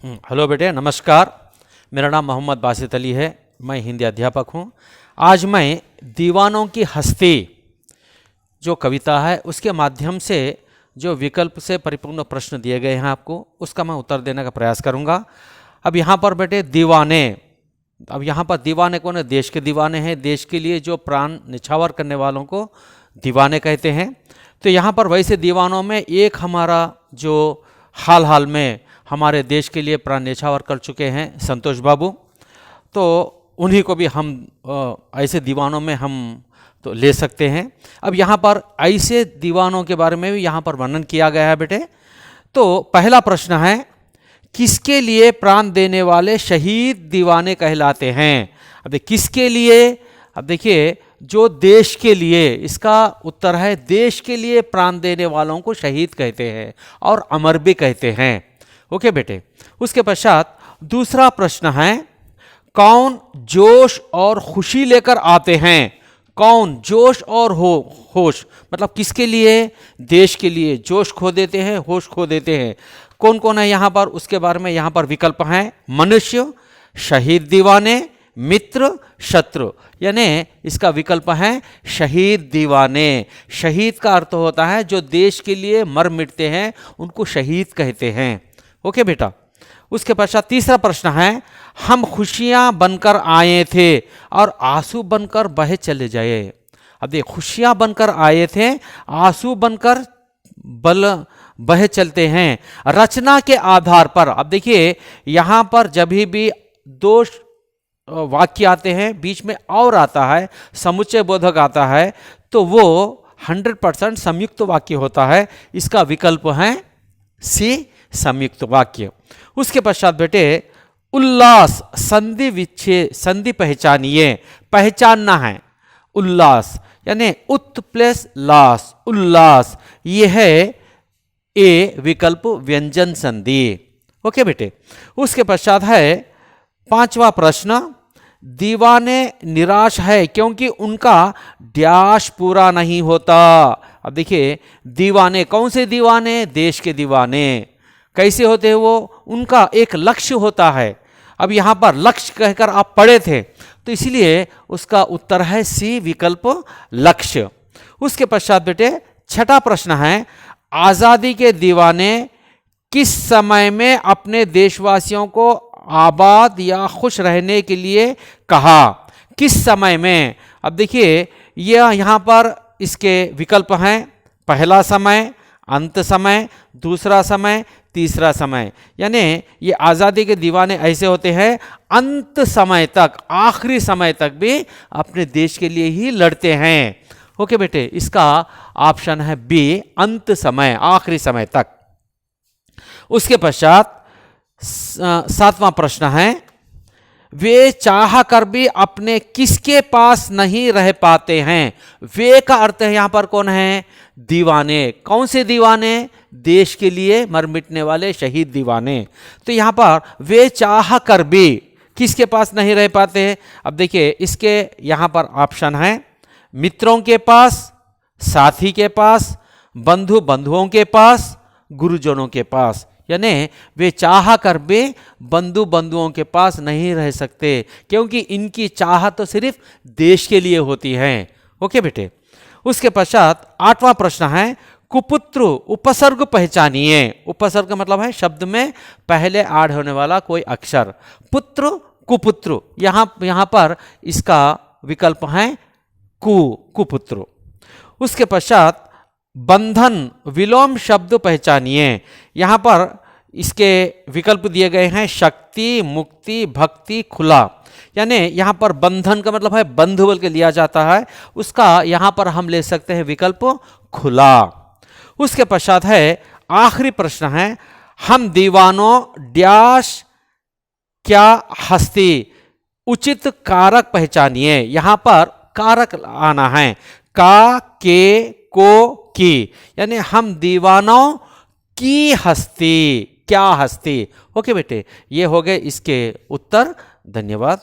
Hello बेटे, नमस्कार। मेरा नाम मोहम्मद बासित अली है। मैं हिंदी अध्यापक हूँ। आज मैं दीवानों की हस्ती जो कविता है उसके माध्यम से जो विकल्प से परिपूर्ण प्रश्न दिए गए हैं आपको, उसका मैं उत्तर देने का प्रयास करूँगा। अब यहाँ पर बेटे दीवाने, अब यहाँ पर दीवाने कौन है? देश के दीवाने हैं। देश के लिए जो प्राण निछावर करने वालों को दीवाने कहते हैं। तो यहाँ पर वैसे दीवानों में एक हमारा जो हाल हाल में हमारे देश के लिए प्राण न्यौछावर कर चुके हैं संतोष बाबू, तो उन्हीं को भी हम ऐसे दीवानों में हम तो ले सकते हैं। अब यहाँ पर ऐसे दीवानों के बारे में भी यहाँ पर वर्णन किया गया है बेटे। तो पहला प्रश्न है, किसके लिए प्राण देने वाले शहीद दीवाने कहलाते हैं? अब किसके लिए? अब देखिए, जो देश के लिए, इसका उत्तर है देश के लिए प्राण देने वालों को शहीद कहते हैं और अमर भी कहते हैं। ओके बेटे। उसके पश्चात दूसरा प्रश्न है, कौन जोश और खुशी लेकर आते हैं? कौन जोश और होश, मतलब किसके लिए? देश के लिए जोश खो देते हैं, होश खो देते हैं। कौन कौन है यहाँ पर? उसके बारे में यहाँ पर विकल्प हैं, मनुष्य, शहीद दीवाने, मित्र, शत्रु। यानी इसका विकल्प है शहीद दीवाने। शहीद का अर्थ होता है जो देश के लिए मर मिटते हैं, उनको शहीद कहते हैं। ओके बेटा। उसके पश्चात तीसरा प्रश्न है, हम खुशियां बनकर आए थे और आंसू बनकर बहे चले जाए। अब देख, खुशियां बनकर आए थे, आंसू बनकर बहे चलते हैं। रचना के आधार पर, अब देखिए यहाँ पर जब भी दो वाक्य आते हैं, बीच में और आता है, समुच्चय बोधक आता है, तो वो 100% संयुक्त वाक्य होता है। इसका विकल्प है सी, संयुक्त वाक्य। उसके पश्चात बेटे उल्लास, संधि विच्छेद, संधि पहचानिए, पहचानना है। उल्लास यानी उत प्लस लास, उल्लास, ये है ए विकल्प व्यंजन संधि। ओके बेटे। उसके पश्चात है पांचवा प्रश्न, दीवाने निराश है क्योंकि उनका ड्याश पूरा नहीं होता। अब देखिए, दीवाने, कौन से दीवाने? देश के दीवाने। कैसे होते हैं वो? उनका एक लक्ष्य होता है। अब यहाँ पर लक्ष्य कहकर आप पढ़े थे, तो इसलिए उसका उत्तर है सी, विकल्प लक्ष्य। उसके पश्चात बेटे छठा प्रश्न है, आज़ादी के दीवाने किस समय में अपने देशवासियों को आबाद या खुश रहने के लिए कहा? किस समय में? अब देखिए, यह यहाँ पर इसके विकल्प हैं, पहला समय, अंत समय, दूसरा समय, तीसरा समय। यानी ये आज़ादी के दीवाने ऐसे होते हैं, अंत समय तक, आखिरी समय तक भी अपने देश के लिए ही लड़ते हैं। ओके बेटे, इसका ऑप्शन है बी, अंत समय, आखिरी समय तक। उसके पश्चात सातवां प्रश्न है, वे चाह कर भी अपने किसके पास नहीं रह पाते हैं? वे का अर्थ है यहाँ पर कौन है? दीवाने। कौन से दीवाने? देश के लिए मर मिटने वाले शहीद दीवाने। तो यहाँ पर वे चाह कर भी किसके पास नहीं रह पाते हैं? अब देखिए, इसके यहाँ पर ऑप्शन है, मित्रों के पास, साथी के पास, बंधुओं के पास, गुरुजनों के पास। यानी वे चाह कर भी बंधुओं के पास नहीं रह सकते, क्योंकि इनकी चाह तो सिर्फ देश के लिए होती है। ओके बेटे। उसके पश्चात आठवां प्रश्न है, कुपुत्र उपसर्ग पहचानिए। उपसर्ग मतलब है शब्द में पहले ऐड होने वाला कोई अक्षर। पुत्र, कुपुत्र, यहाँ पर इसका विकल्प है कुपुत्र। उसके पश्चात बंधन विलोम शब्द पहचानिए। यहाँ पर इसके विकल्प दिए गए हैं, शक्ति, मुक्ति, भक्ति, खुला। यानी यहाँ पर बंधन का मतलब है बंध बोल के लिया जाता है, उसका यहाँ पर हम ले सकते हैं विकल्प खुला। उसके पश्चात है आखिरी प्रश्न है, हम दीवानों डैश क्या हस्ती, उचित कारक पहचानिए। यहाँ पर कारक आना है, का, के, को, की। यानी हम दीवानों की हस्ती, क्या हस्ती। ओके बेटे, ये हो गए इसके उत्तर। धन्यवाद।